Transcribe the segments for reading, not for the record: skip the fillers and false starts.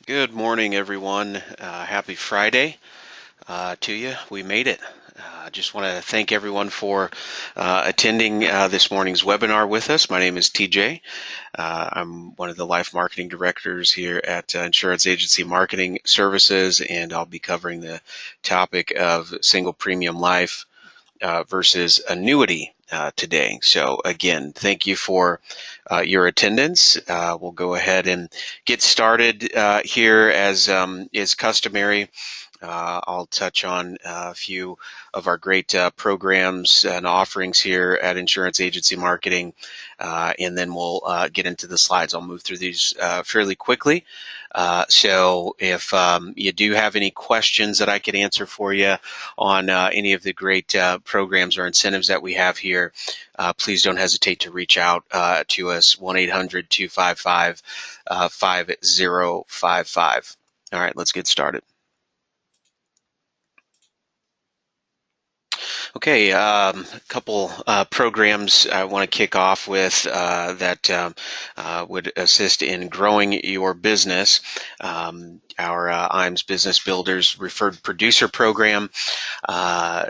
Good morning, everyone. Happy Friday to you. We made it. Just want to thank everyone for attending this morning's webinar with us. My name is TJ. I'm one of the life marketing directors here at Insurance Agency Marketing Services, and I'll be covering the topic of single premium life versus annuity today. So again, thank you for your attendance. We'll go ahead and get started here as is customary. I'll touch on a few of our great programs and offerings here at Insurance Agency Marketing, and then we'll get into the slides. I'll move through these fairly quickly. So if you do have any questions that I could answer for you on any of the great programs or incentives that we have here, please don't hesitate to reach out to us, 1-800-255-5055. All right, let's get started. Okay, a couple programs I want to kick off with that would assist in growing your business. Our IAMS Business Builders Referred Producer Program.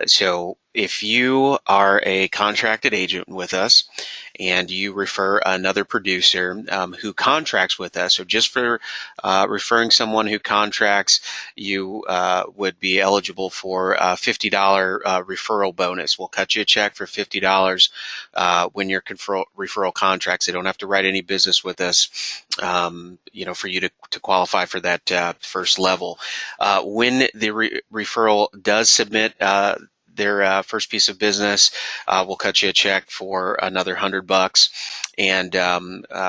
So if you are a contracted agent with us and you refer another producer who contracts with us, so just for referring someone who contracts, you would be eligible for a $50 referral bonus. We'll cut you a check for $50 when your referral contracts. They don't have to write any business with us, for you to qualify for that first level. When the referral does submit their first piece of business, we'll cut you a check for another $100, and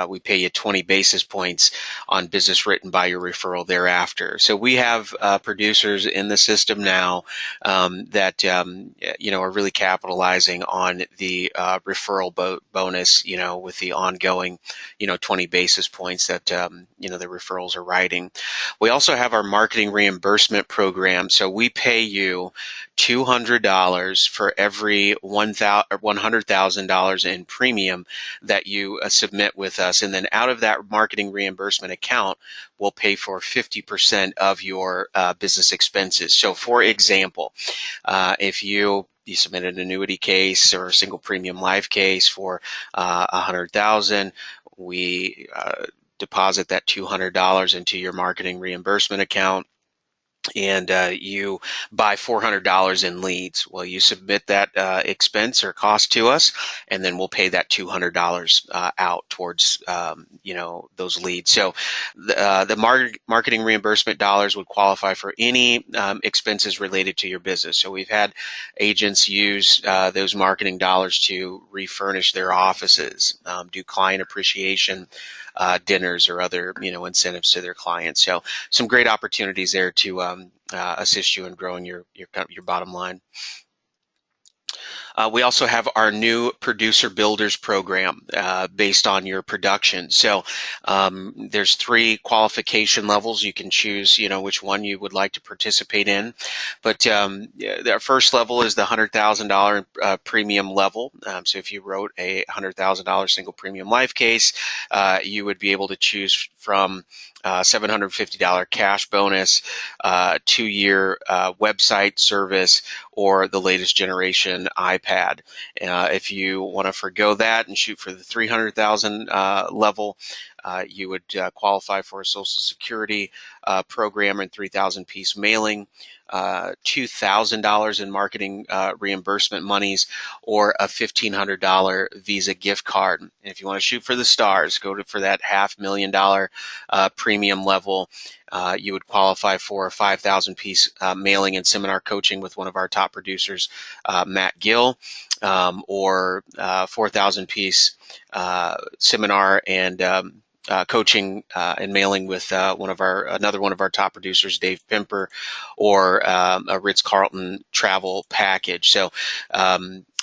we pay you 20 basis points on business written by your referral thereafter. So we have producers in the system now that are really capitalizing on the referral bonus, with the ongoing 20 basis points that the referrals are writing. We also have our marketing reimbursement program. So we pay you $200 for every $100,000 in premium that you submit with us, and then out of that marketing reimbursement account, we'll pay for 50% of your business expenses. So, for example, if you submit an annuity case or a single premium life case for $100,000, we deposit that $200 into your marketing reimbursement account, and you buy $400 in leads. Well, you submit that expense or cost to us, and then we'll pay that $200 out towards those leads. So the marketing reimbursement dollars would qualify for any expenses related to your business. So we've had agents use those marketing dollars to refurnish their offices, do client appreciation dinners or other incentives to their clients. So some great opportunities there to assist you in growing your bottom line. We also have our new Producer Builders program based on your production. So there's 3 qualification levels. You can choose, which one you would like to participate in. But our first level is the $100,000 premium level. So if you wrote a $100,000 single premium life case, you would be able to choose from $750 cash bonus, 2-year website service, or the latest generation iPad. If you want to forgo that and shoot for the $300,000 level, you would qualify for a Social Security program and 3,000 piece mailing, $2,000 in marketing reimbursement monies, or a $1,500 Visa gift card. And if you want to shoot for the stars, go for that $500,000 premium level. You would qualify for a 5,000 piece mailing and seminar coaching with one of our top producers, Matt Gill, or 4,000 piece seminar and coaching and mailing with another one of our top producers, Dave Pimper, or a Ritz-Carlton travel package. So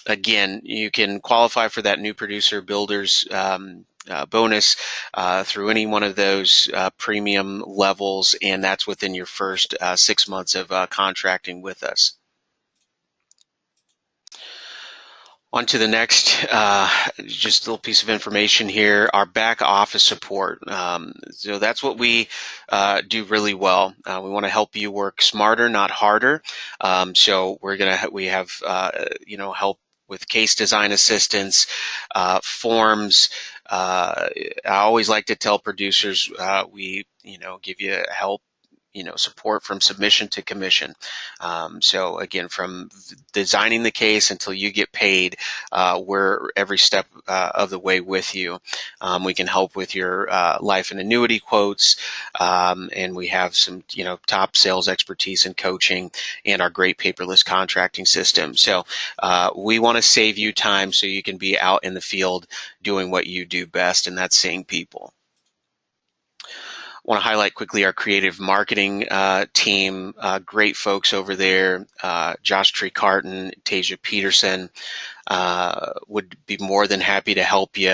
again, you can qualify for that new Producer Builders bonus through any one of those premium levels, and that's within your first 6 months of contracting with us. On to the next, just a little piece of information here, our back office support. So that's what we do really well. We want to help you work smarter, not harder. So we have help with case design assistance, forms. I always like to tell producers we give you help, support from submission to commission. So again, from designing the case until you get paid, we're every step of the way with you. We can help with your life and annuity quotes, and we have some, top sales expertise and coaching, and our great paperless contracting system. So we want to save you time so you can be out in the field doing what you do best, and that's seeing people. Want to highlight quickly our creative marketing team. Great folks over there. Josh Trecarton, Tasia Peterson. Would be more than happy to help you,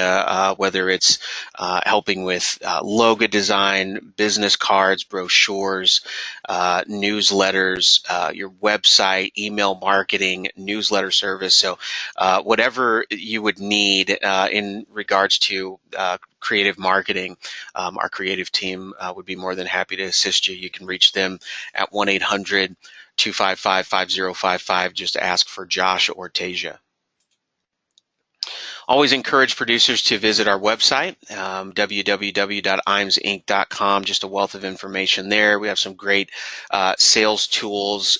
whether it's helping with logo design, business cards, brochures, newsletters, your website, email marketing, newsletter service. So whatever you would need in regards to creative marketing, our creative team would be more than happy to assist you. You can reach them at 1-800-255-5055. Just ask for Josh or Tasia. Always encourage producers to visit our website, www.imsinc.com. Just a wealth of information there. We have some great sales tools,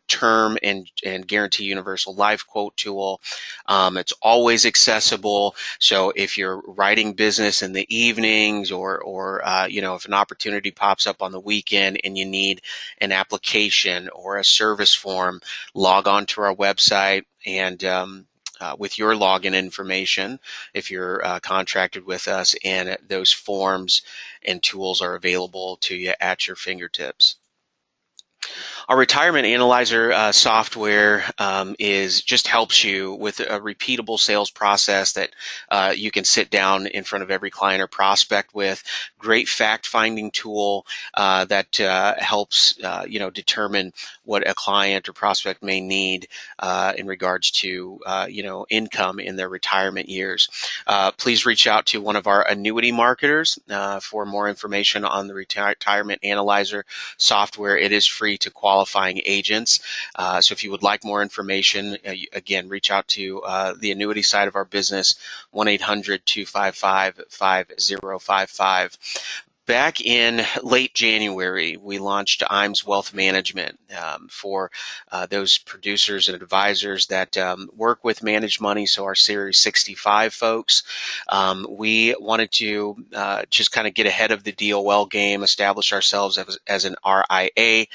term and guarantee universal life quote tool. It's always accessible. So if you're writing business in the evenings, or if an opportunity pops up on the weekend and you need an application or a service form, log on to our website, and with your login information, if you're contracted with us, and those forms and tools are available to you at your fingertips. Our retirement analyzer software just helps you with a repeatable sales process that you can sit down in front of every client or prospect with. Great fact-finding tool that helps determine what a client or prospect may need in regards to income in their retirement years. Please reach out to one of our annuity marketers for more information on the retirement analyzer software. It is free to qualifying agents. So if you would like more information, again, reach out to the annuity side of our business, 1-800-255-5055. Back in late January, we launched IAMS Wealth Management for those producers and advisors that work with managed money, so our Series 65 folks. We wanted to just kind of get ahead of the DOL game, establish ourselves as an RIA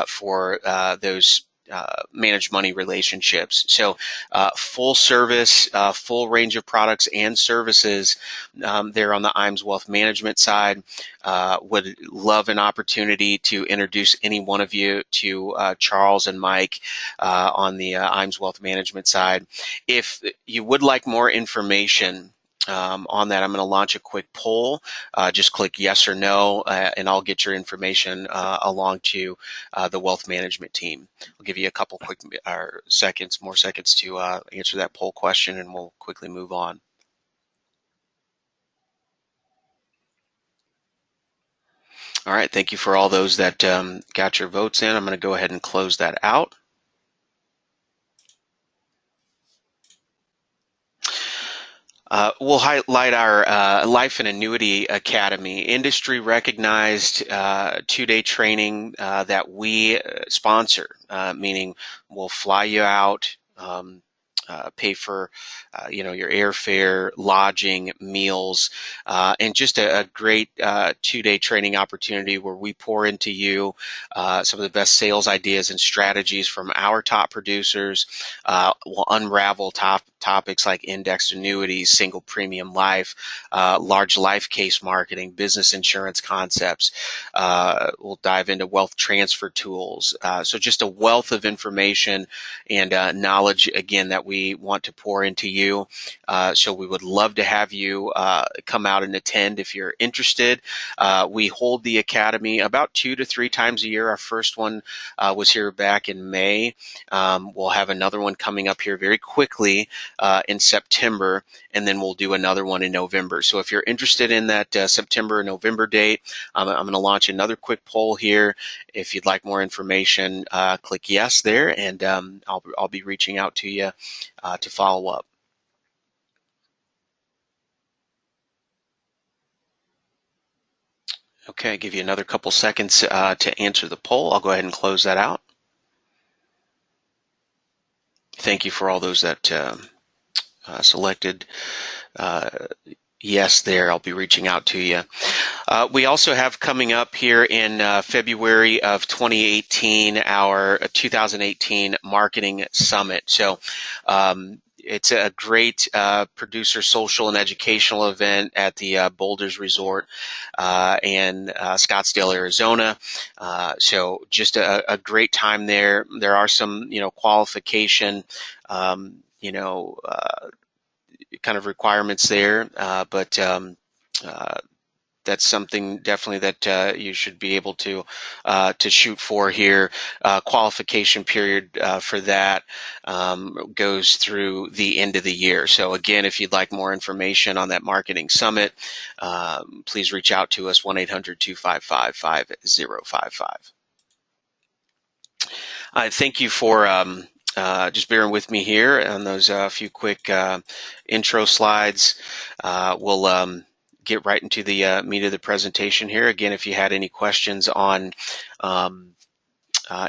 for those managed money relationships. So full service, full range of products and services there on the IAMS Wealth Management side. Would love an opportunity to introduce any one of you to Charles and Mike on the IAMS Wealth Management side. If you would like more information on that, I'm going to launch a quick poll. Just click yes or no, and I'll get your information along to the wealth management team. I'll give you a couple quick more seconds to answer that poll question, and we'll quickly move on. All right, thank you for all those that got your votes in. I'm going to go ahead and close that out. We'll highlight our Life and Annuity Academy, industry recognized 2-day training that we sponsor, meaning we'll fly you out, pay for your airfare, lodging, meals, and just a great 2-day training opportunity where we pour into you some of the best sales ideas and strategies from our top producers. We'll unravel topics like indexed annuities, single premium life, large life case marketing, business insurance concepts. We'll dive into wealth transfer tools. So just a wealth of information and knowledge, again, that we want to pour into you. So we would love to have you come out and attend if you're interested. We hold the Academy about 2 to 3 times a year. Our first one was here back in May. We'll have another one coming up here very quickly in September, and then we'll do another one in November. So if you're interested in that September or November date, I'm going to launch another quick poll here. If you'd like more information, click yes there, and I'll be reaching out to you to follow up. Okay, give you another couple seconds to answer the poll. I'll go ahead and close that out. Thank you for all those that selected yes there. I'll be reaching out to you. We also have coming up here in February of 2018 our 2018 Marketing Summit. So it's a great producer social and educational event at the Boulders Resort in Scottsdale, Arizona. So just a great time there. There are some, qualification, kind of requirements there, but that's something definitely that you should be able to shoot for here. Qualification period for that goes through the end of the year. So again, if you'd like more information on that marketing summit, please reach out to us, 1-800-255-5055. Thank you for just bearing with me here on those few quick intro slides. We'll get right into the meat of the presentation here. Again, if you had any questions on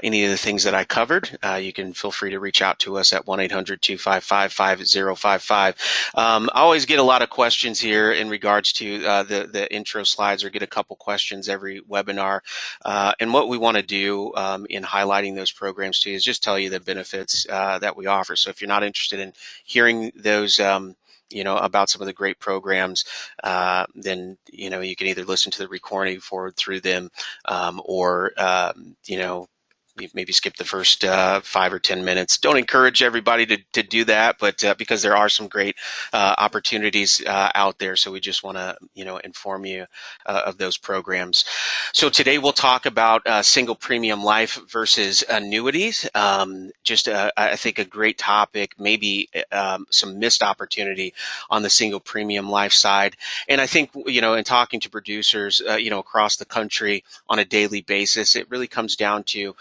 any of the things that I covered, you can feel free to reach out to us at 1-800-255-5055. I always get a lot of questions here in regards to the intro slides, or get a couple questions every webinar. And what we want to do in highlighting those programs to you is just tell you the benefits that we offer. So if you're not interested in hearing those about some of the great programs, then, you can either listen to the recording, forward through them, or, maybe skip the first 5 or 10 minutes. Don't encourage everybody to do that, but because there are some great opportunities out there, so we just want to inform you of those programs. So today we'll talk about single premium life versus annuities. I think a great topic, maybe some missed opportunity on the single premium life side. And I think in talking to producers across the country on a daily basis, it really comes down to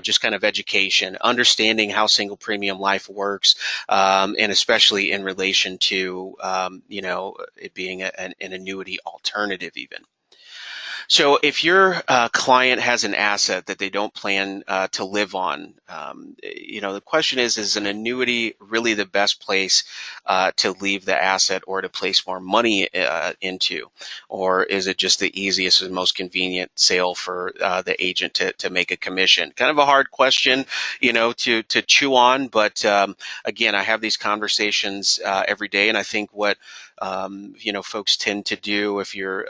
just kind of education, understanding how single premium life works, and especially in relation to, it being an annuity alternative even. So if your client has an asset that they don't plan to live on, the question is an annuity really the best place to leave the asset or to place more money into? Or is it just the easiest and most convenient sale for the agent to make a commission? Kind of a hard question, to chew on. But again, I have these conversations every day, and I think what folks tend to do, if you're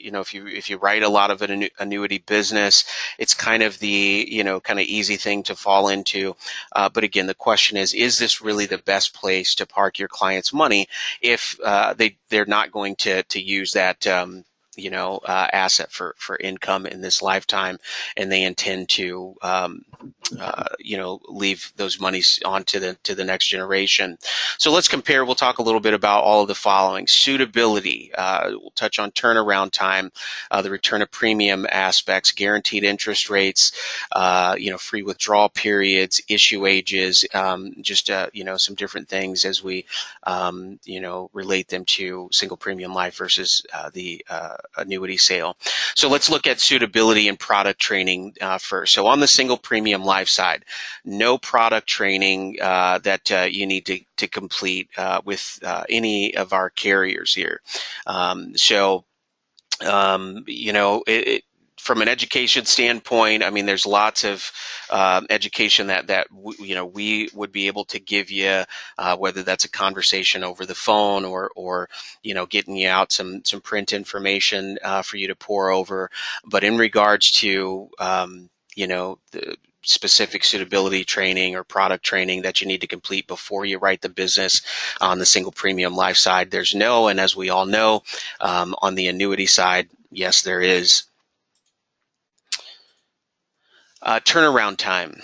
if you write a lot of an annuity business, it's kind of the kind of easy thing to fall into. But again, the question is this really the best place to park your client's money if they're not going to use that asset for income in this lifetime, and they intend to leave those monies on to the next generation. So let's compare. We'll talk a little bit about all of the following: suitability. We'll touch on turnaround time, the return of premium aspects, guaranteed interest rates, free withdrawal periods, issue ages, some different things as we relate them to single premium life versus the annuity sale. So let's look at suitability and product training first. So on the single premium life side, no product training that you need to complete with any of our carriers here. From an education standpoint, I mean, there's lots of education that we would be able to give you, whether that's a conversation over the phone or getting you out some print information for you to pour over. But in regards to the specific suitability training or product training that you need to complete before you write the business on the single premium life side, there's no. And as we all know, on the annuity side, yes, there is. Turnaround time.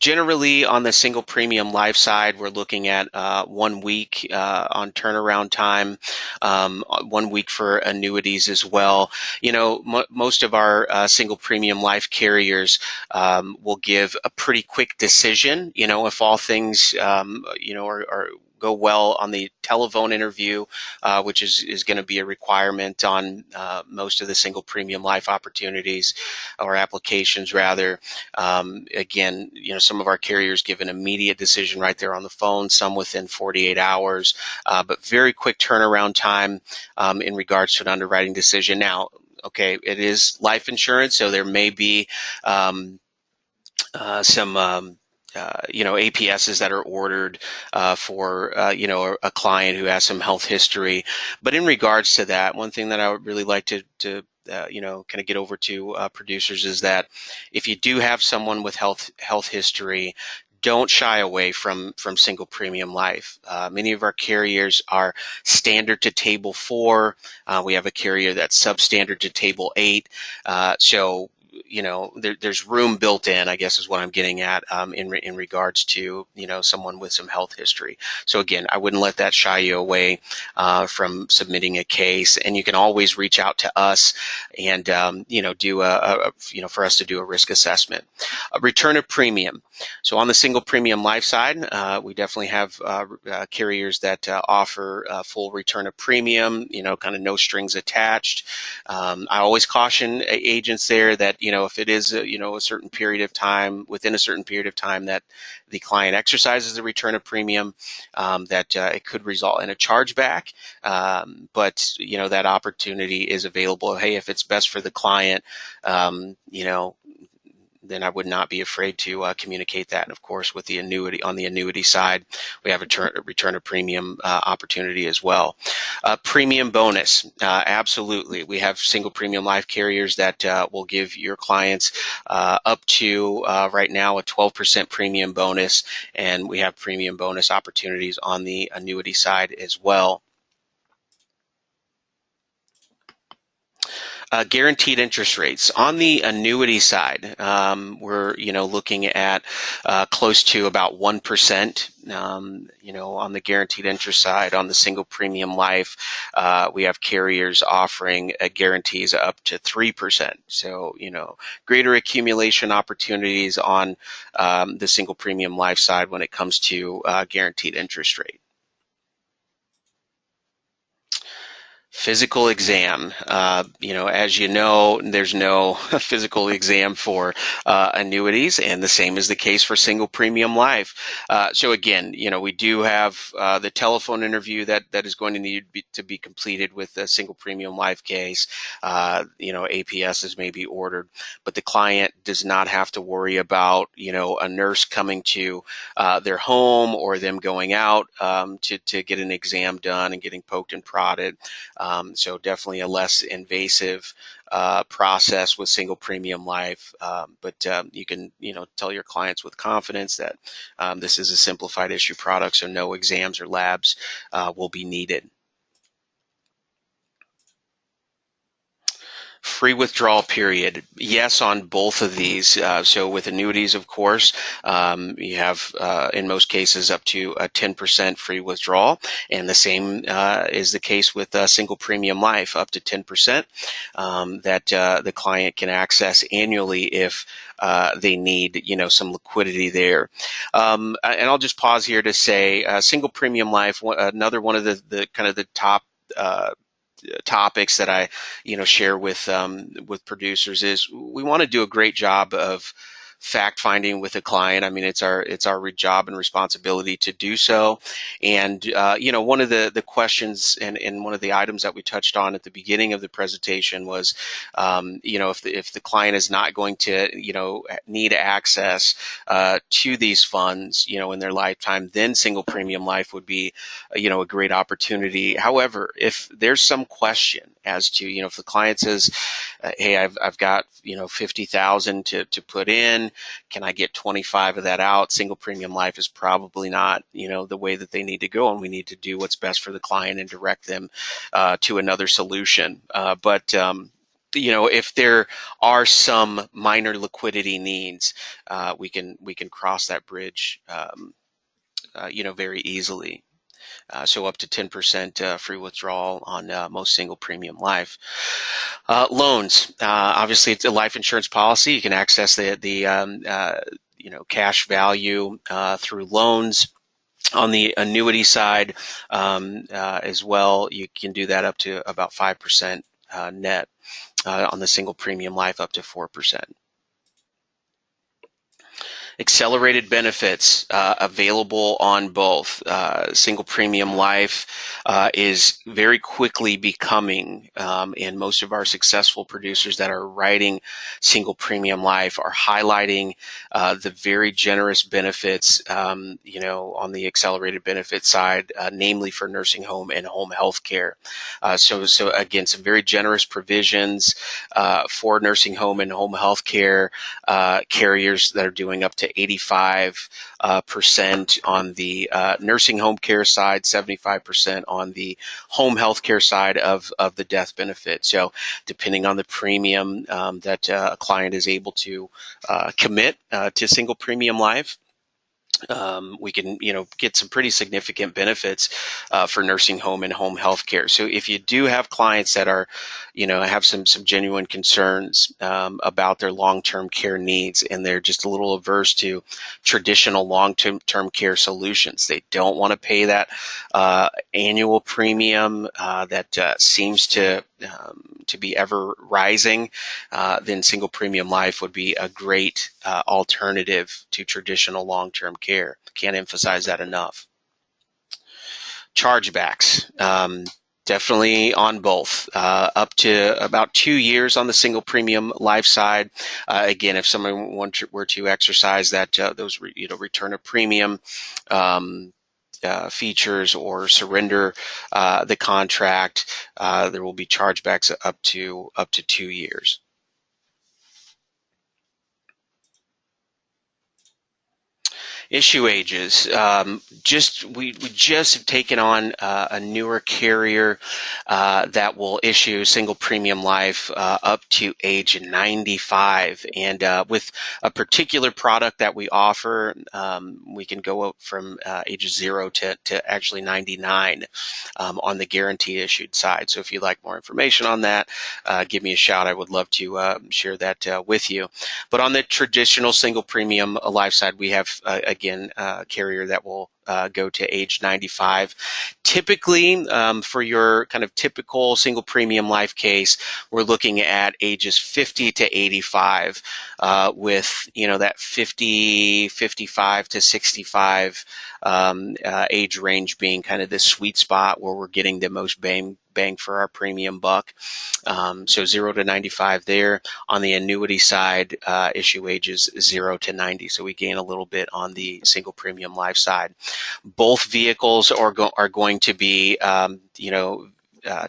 Generally, on the single premium life side, we're looking at 1 week on turnaround time, 1 week for annuities as well. Most of our single premium life carriers will give a pretty quick decision. If all things, are go well on the telephone interview, which is going to be a requirement on most of the single premium life opportunities or applications rather. Again, some of our carriers give an immediate decision right there on the phone, some within 48 hours, but very quick turnaround time in regards to an underwriting decision. Now, okay, it is life insurance, so there may be some APSs that are ordered for a client who has some health history. But in regards to that, one thing that I would really like to kind of get over to producers is that if you do have someone with health history, don't shy away from single premium life. Many of our carriers are standard to table 4. We have a carrier that's substandard to table 8. So there's room built in, I guess is what I'm getting at in regards to someone with some health history. So again, I wouldn't let that shy you away from submitting a case, and you can always reach out to us and do for us to do a risk assessment. A return of premium. So on the single premium life side, we definitely have carriers that offer full return of premium, kind of no strings attached. I always caution agents there that, if it is, a certain period of time, within a certain period of time that the client exercises the return of premium, that it could result in a chargeback. But, that opportunity is available. Hey, if it's best for the client, then I would not be afraid to communicate that. And of course, with the annuity, on the annuity side, we have a return of premium opportunity as well. Premium bonus, absolutely. We have single premium life carriers that will give your clients up to right now a 12% premium bonus, and we have premium bonus opportunities on the annuity side as well. Guaranteed interest rates. On the annuity side, we're looking at close to about 1%. On the guaranteed interest side, on the single premium life, we have carriers offering guarantees up to 3%. So greater accumulation opportunities on the single premium life side when it comes to guaranteed interest rate. Physical exam. As you know, there's no physical exam for annuities, and the same is the case for single premium life. So again, we do have the telephone interview that is going to need to be completed with a single premium life case. APSs may be ordered, but the client does not have to worry about a nurse coming to their home or them going out to get an exam done and getting poked and prodded. So definitely a less invasive process with single premium life, but you can tell your clients with confidence that this is a simplified issue product, so no exams or labs will be needed. Free withdrawal period. Yes, on both of these. So with annuities, of course, you have in most cases up to a 10% free withdrawal, and the same is the case with single premium life, up to 10% that the client can access annually if they need some liquidity there. And I'll just pause here to say single premium life, another one of the kind of the top topics that I share with producers is we want to do a great job of fact finding with a client. I mean, it's our job and responsibility to do so. And one of the questions and one of the items that we touched on at the beginning of the presentation was if the client is not going to need access to these funds in their lifetime, then single premium life would be a great opportunity. However, if there's some question as to if the client says, hey, I've got 50,000 to put in, can I get 25 of that out? Single premium life is probably not the way that they need to go, and we need to do what's best for the client and direct them to another solution. But if there are some minor liquidity needs, we can cross that bridge, very easily. So up to 10% free withdrawal on most single premium life. Loans. Obviously, it's a life insurance policy. You can access the cash value through loans. On the annuity side, as well, you can do that up to about 5% net. On the single premium life, up to 4%. Accelerated benefits available on both. Single premium life is very quickly becoming, and most of our successful producers that are writing single premium life are highlighting the very generous benefits, on the accelerated benefit side, namely for nursing home and home health care. So again, some very generous provisions for nursing home and home health care carriers that are doing up to 85% on the nursing home care side, 75% on the home health care side of the death benefit. So depending on the premium that a client is able to commit to single premium life, we can, get some pretty significant benefits for nursing home and home health care. So if you do have clients that are, have some genuine concerns about their long-term care needs, and they're just a little averse to traditional long-term care solutions, they don't want to pay that annual premium that seems to be ever rising, then single premium life would be a great alternative to traditional long-term care. Can't emphasize that enough. Chargebacks. Definitely on both, up to about 2 years on the single premium life side. Again, if someone were to exercise that those return of premium features or surrender the contract, there will be chargebacks up to 2 years. Issue ages. We just have taken on a newer carrier that will issue single premium life up to age 95, and with a particular product that we offer, we can go up from age 0 to actually 99 on the guarantee issued side. So if you'd like more information on that, give me a shout. I would love to share that with you. But on the traditional single premium life side, we have again, carrier that will go to age 95. Typically, for your kind of typical single premium life case, we're looking at ages 50 to 85, with that 50, 55 to 65 age range being kind of the sweet spot where we're getting the most bang for our premium buck. So 0 to 95 there. On the annuity side, issue ages 0 to 90. So we gain a little bit on the single premium life side. Both vehicles are going to be,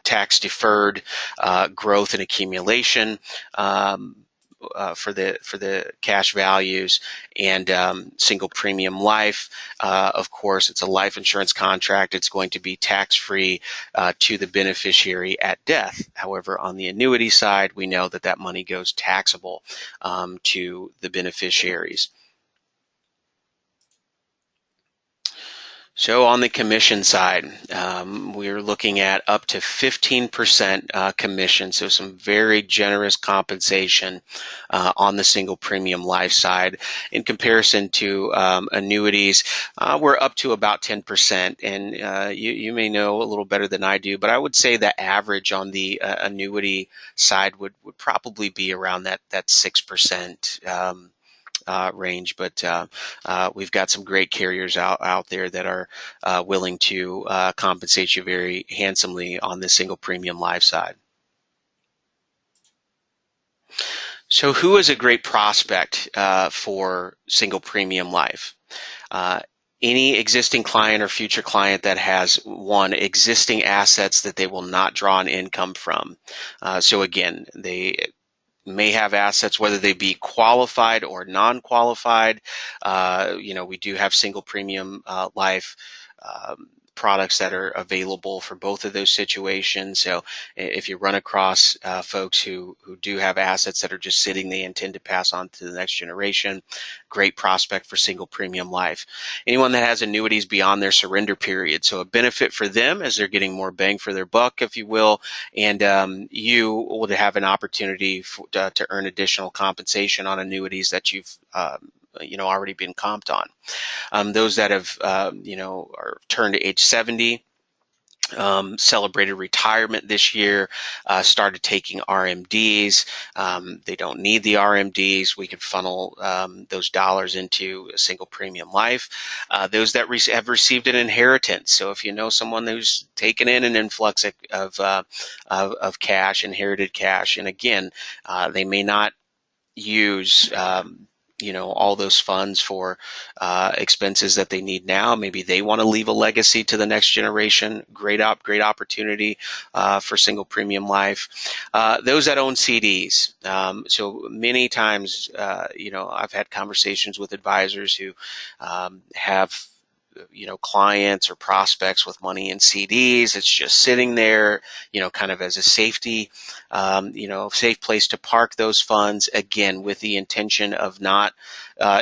tax deferred growth and accumulation. For the cash values, and single premium life, of course, it's a life insurance contract. It's going to be tax-free to the beneficiary at death. However, on the annuity side, we know that money goes taxable to the beneficiaries. So on the commission side, we're looking at up to 15% commission, so some very generous compensation on the single premium life side. In comparison to annuities, we're up to about 10%, and you may know a little better than I do, but I would say the average on the annuity side would probably be around that 6%. Range, but we've got some great carriers out there that are willing to compensate you very handsomely on the single premium life side. So who is a great prospect for single premium life? Any existing client or future client that has existing assets that they will not draw an income from. So again, they may have assets, whether they be qualified or non-qualified. We do have single premium life products that are available for both of those situations. So if you run across folks who do have assets that are just sitting, they intend to pass on to the next generation, great prospect for single premium life. Anyone that has annuities beyond their surrender period, so a benefit for them as they're getting more bang for their buck, if you will, and you would have an opportunity to earn additional compensation on annuities that you've already been comped on. Those that have are turned to age 70, celebrated retirement this year, started taking RMDs. They don't need the RMDs. We could funnel those dollars into a single premium life. Those that have received an inheritance. So if you know someone who's taken in an influx of cash, inherited cash, and again, they may not use all those funds for expenses that they need now. Maybe they want to leave a legacy to the next generation. Great opportunity for single premium life. Those that own CDs. So many times, I've had conversations with advisors who have clients or prospects with money in CDs. It's just sitting there, kind of as a safety, safe place to park those funds, again, with the intention of not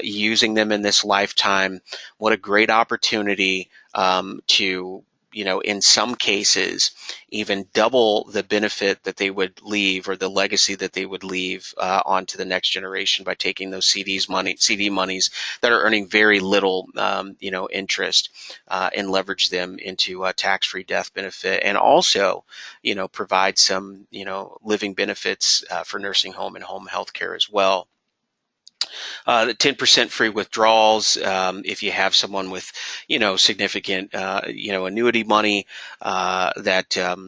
using them in this lifetime. What a great opportunity to in some cases, even double the benefit that they would leave or the legacy that they would leave onto the next generation by taking those CD monies that are earning very little, interest, and leverage them into a tax-free death benefit, and also, provide some, living benefits for nursing home and home health care as well. The 10% free withdrawals, if you have someone with, significant, annuity money that,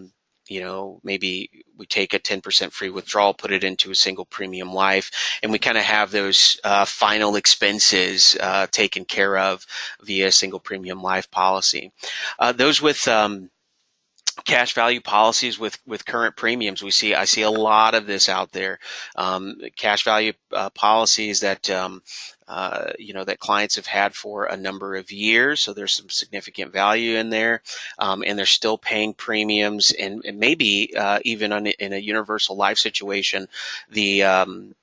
maybe we take a 10% free withdrawal, put it into a single premium life, and we kind of have those final expenses taken care of via a single premium life policy. Those with cash value policies with current premiums, I see a lot of this out there. Cash value policies that that clients have had for a number of years, so there's some significant value in there, and they're still paying premiums, and maybe even in a universal life situation, the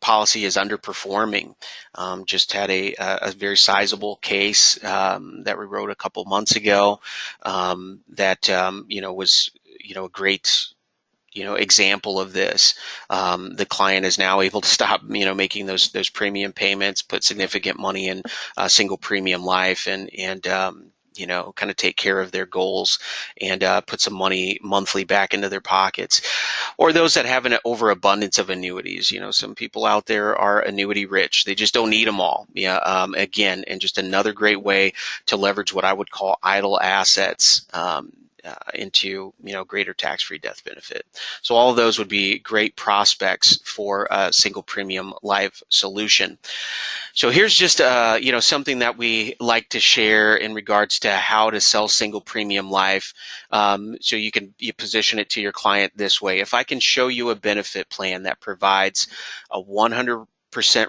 policy is underperforming. Just had a very sizable case that we wrote a couple months ago that was a great example of this. The client is now able to stop making those premium payments, put significant money in single premium life, and kind of take care of their goals and put some money monthly back into their pockets. Or those that have an overabundance of annuities. Some people out there are annuity rich. They just don't need them all. Again, and just another great way to leverage what I would call idle assets into greater tax-free death benefit. So all of those would be great prospects for a single premium life solution. So here's just something that we like to share in regards to how to sell single premium life. So you position it to your client this way. If I can show you a benefit plan that provides a 100%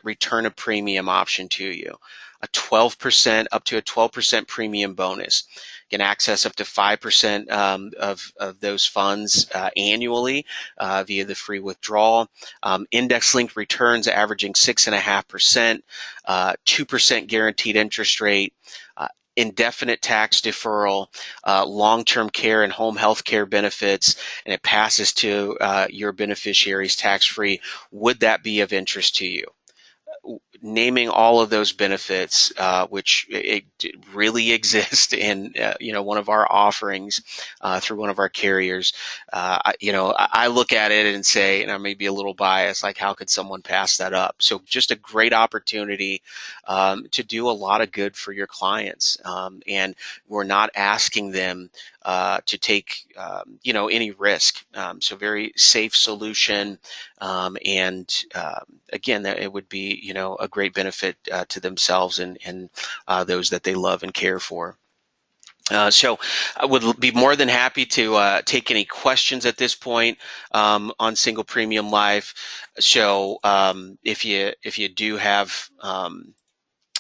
return of premium option to you, a 12% up to a 12% premium bonus. You can access up to 5% of those funds annually via the free withdrawal. Index-linked returns averaging 6.5%, 2% guaranteed interest rate, indefinite tax deferral, long-term care and home health care benefits, and it passes to your beneficiaries tax-free. Would that be of interest to you? Naming all of those benefits, which it really exist in one of our offerings through one of our carriers, I look at it and say, and I may be a little biased, like, how could someone pass that up? So just a great opportunity to do a lot of good for your clients, and we're not asking them to take any risk. So very safe solution, and again, that it would be a great benefit to themselves and those that they love and care for. So I would be more than happy to take any questions at this point on single premium life. So if you do have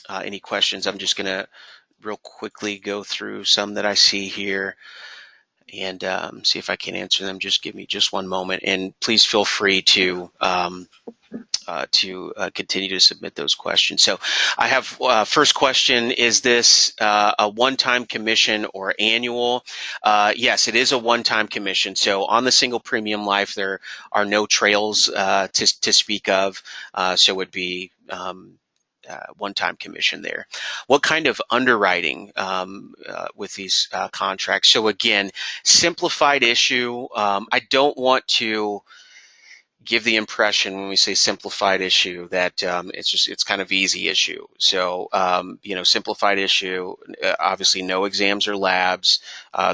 any questions, I'm just going to real quickly go through some that I see here and see if I can answer them. Just give me just one moment, and please feel free to continue to submit those questions. So I have first question, is this a one-time commission or annual? Yes, it is a one-time commission. So on the single premium life, there are no trails to speak of. So it would be one-time commission there. What kind of underwriting with these contracts? So again, simplified issue. I don't want to give the impression when we say simplified issue that it's kind of easy issue. So simplified issue, obviously no exams or labs.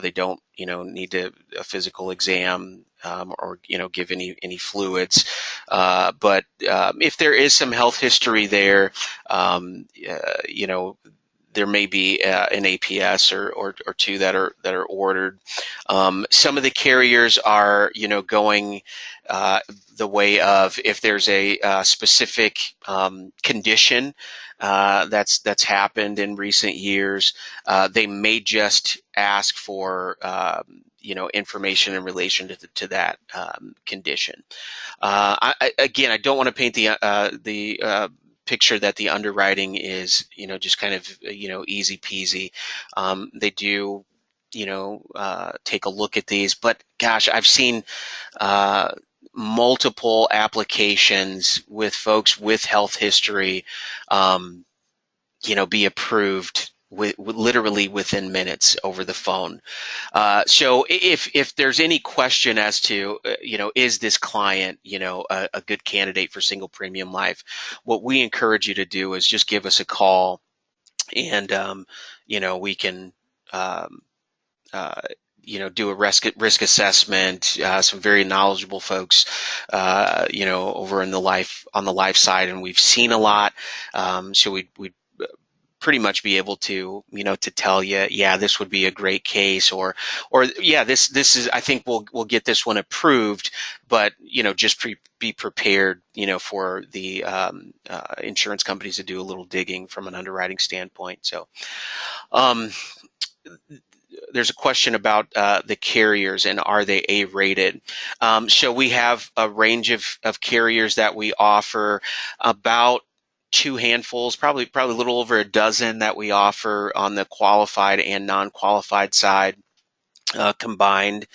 They don't need a physical exam or give any fluids. But if there is some health history there, there may be an APS or two that are ordered. Some of the carriers are going the way of, if there's a specific condition that's happened in recent years, they may just ask for information in relation to that condition. Again, I don't want to paint the picture that the underwriting is just kind of easy peasy. They do take a look at these, but gosh, I've seen multiple applications with folks with health history be approved literally within minutes over the phone. So if there's any question as to is this client a good candidate for single premium life, what we encourage you to do is just give us a call, and we can do a risk assessment. Some very knowledgeable folks, over on the life side, and we've seen a lot. So we'd pretty much be able to, to tell you, yeah, this would be a great case, or yeah, this is, I think we'll get this one approved, but just be prepared, for the insurance companies to do a little digging from an underwriting standpoint. So. There's a question about the carriers and are they A-rated. So we have a range of carriers that we offer, about two handfuls, probably a little over a dozen that we offer on the qualified and non-qualified side combined.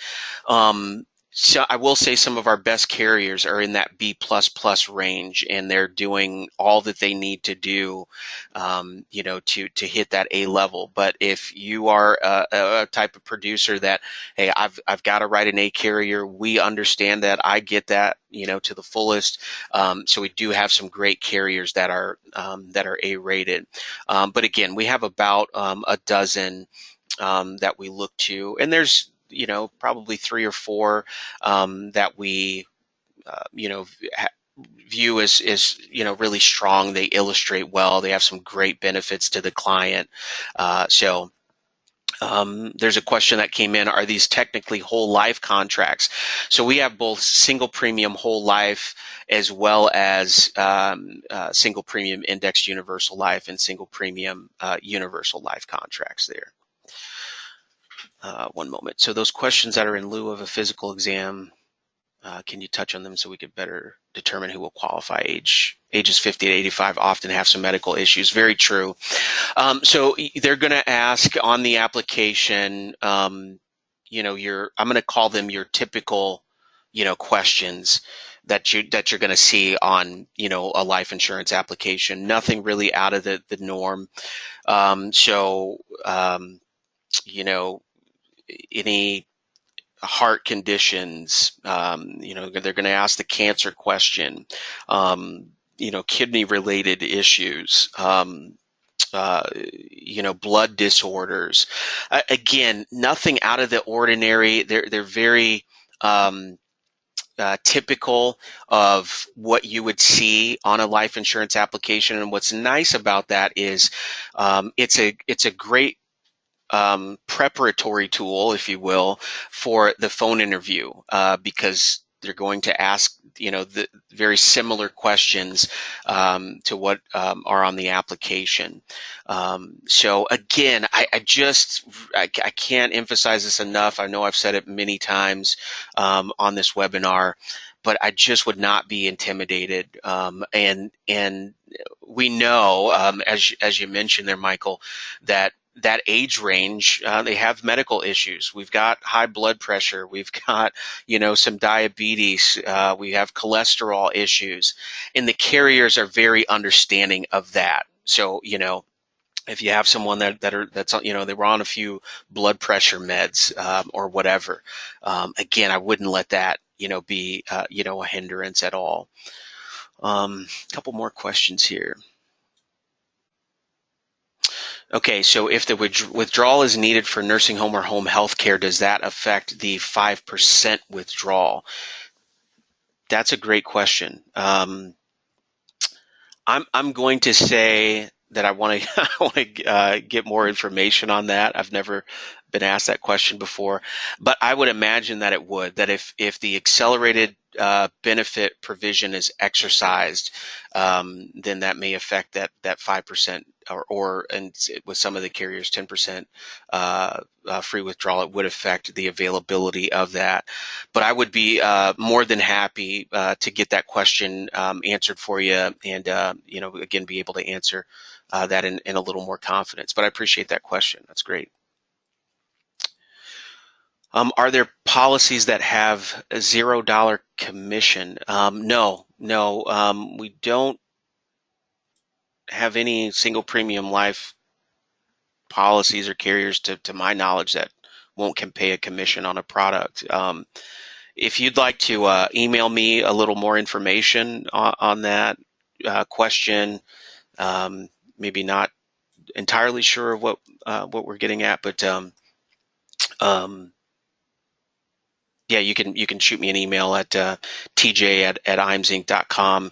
So I will say some of our best carriers are in that B++ range, and they're doing all that they need to do, to hit that A level. But if you are a type of producer that, hey, I've got to write an A carrier, we understand that. I get that, to the fullest. So we do have some great carriers that are A rated. But again, we have about a dozen that we look to, and there's probably 3 or 4 that we view as really strong. They illustrate well. They have some great benefits to the client. So there's a question that came in: are these technically whole life contracts? So we have both single premium whole life as well as single premium indexed universal life and single premium universal life contracts there. One moment. So those questions that are in lieu of a physical exam, can you touch on them so we could better determine who will qualify? Ages 50 to 85 often have some medical issues. Very true. So they're going to ask on the application, I'm going to call them your typical, questions that you're going to see on, a life insurance application. Nothing really out of the norm. Any heart conditions, they're going to ask the cancer question, kidney related issues, blood disorders. Again, nothing out of the ordinary. They're very typical of what you would see on a life insurance application. And what's nice about that is it's a great preparatory tool, if you will, for the phone interview, because they're going to ask the very similar questions to what are on the application. So again, I can't emphasize this enough. I know I've said it many times on this webinar, but I just would not be intimidated. And we know, as you mentioned there, Michael, that age range, they have medical issues. We've got high blood pressure. We've got, some diabetes. We have cholesterol issues, and the carriers are very understanding of that. So, if you have someone that's they were on a few blood pressure meds or whatever, again, I wouldn't let that be a hindrance at all. A couple more questions here. Okay, so if the withdrawal is needed for nursing home or home health care, does that affect the 5% withdrawal? That's a great question. I'm going to say that I want to get more information on that. I've never been asked that question before, but I would imagine that it would. That if the accelerated benefit provision is exercised, then that may affect that 5%, and with some of the carriers 10% free withdrawal. It would affect the availability of that. But I would be more than happy to get that question answered for you, and again, be able to answer that in a little more confidence. But I appreciate that question. That's great. Are there policies that have a $0 commission? No, we don't have any single premium life policies or carriers, to my knowledge, that won't pay a commission on a product. If you'd like to email me a little more information on that question, maybe not entirely sure of what we're getting at, but yeah, you can shoot me an email at tj@iamsinc.com.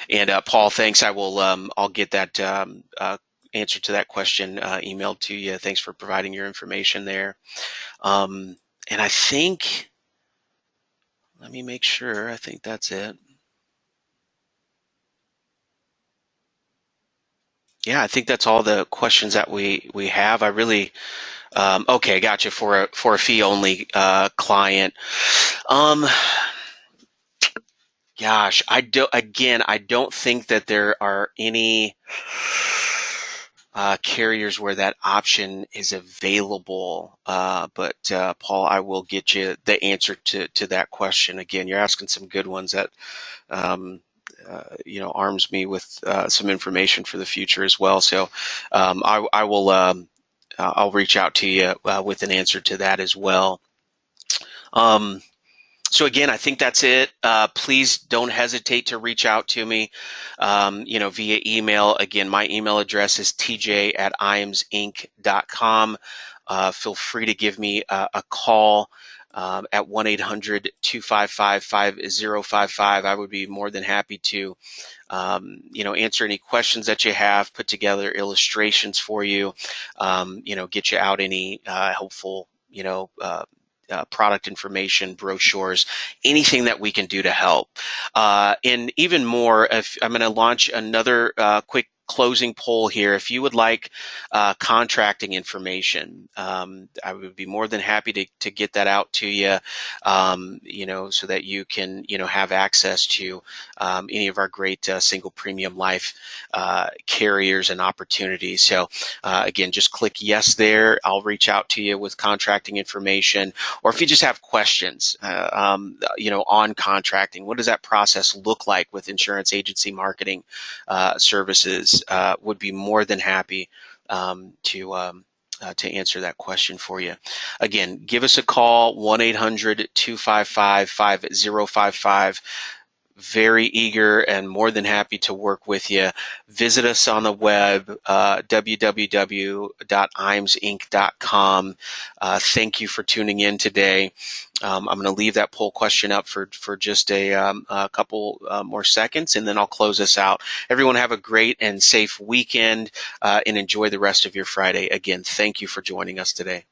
And Paul, thanks. I'll get that answer to that question emailed to you. Thanks for providing your information there. And I think, let me make sure. I think that's it. Yeah, I think that's all the questions that we have. I really. Okay, gotcha. For a fee only client. Gosh, I don't think that there are any carriers where that option is available. But Paul, I will get you the answer to that question. Again, you're asking some good ones that arms me with some information for the future as well. So I will. I'll reach out to you with an answer to that as well. So again, I think that's it. Please don't hesitate to reach out to me, via email. Again, my email address is tj@iamsinc.com. Feel free to give me a call at 1-800-255-5055. I would be more than happy to answer any questions that you have, put together illustrations for you, get you out any helpful, product information, brochures, anything that we can do to help. And even more, if I'm going to launch another quick closing poll here. If you would like contracting information, I would be more than happy to get that out to you, so that you can, have access to any of our great single premium life carriers and opportunities. So again, just click yes there. I'll reach out to you with contracting information, or if you just have questions, on contracting, what does that process look like with insurance agency marketing services? Would be more than happy to answer that question for you. Again, give us a call, 1-800-255-5055. Very eager and more than happy to work with you. Visit us on the web, www.iamsinc.com. Thank you for tuning in today. I'm going to leave that poll question up for just a couple more seconds, and then I'll close this out. Everyone have a great and safe weekend, and enjoy the rest of your Friday. Again, thank you for joining us today.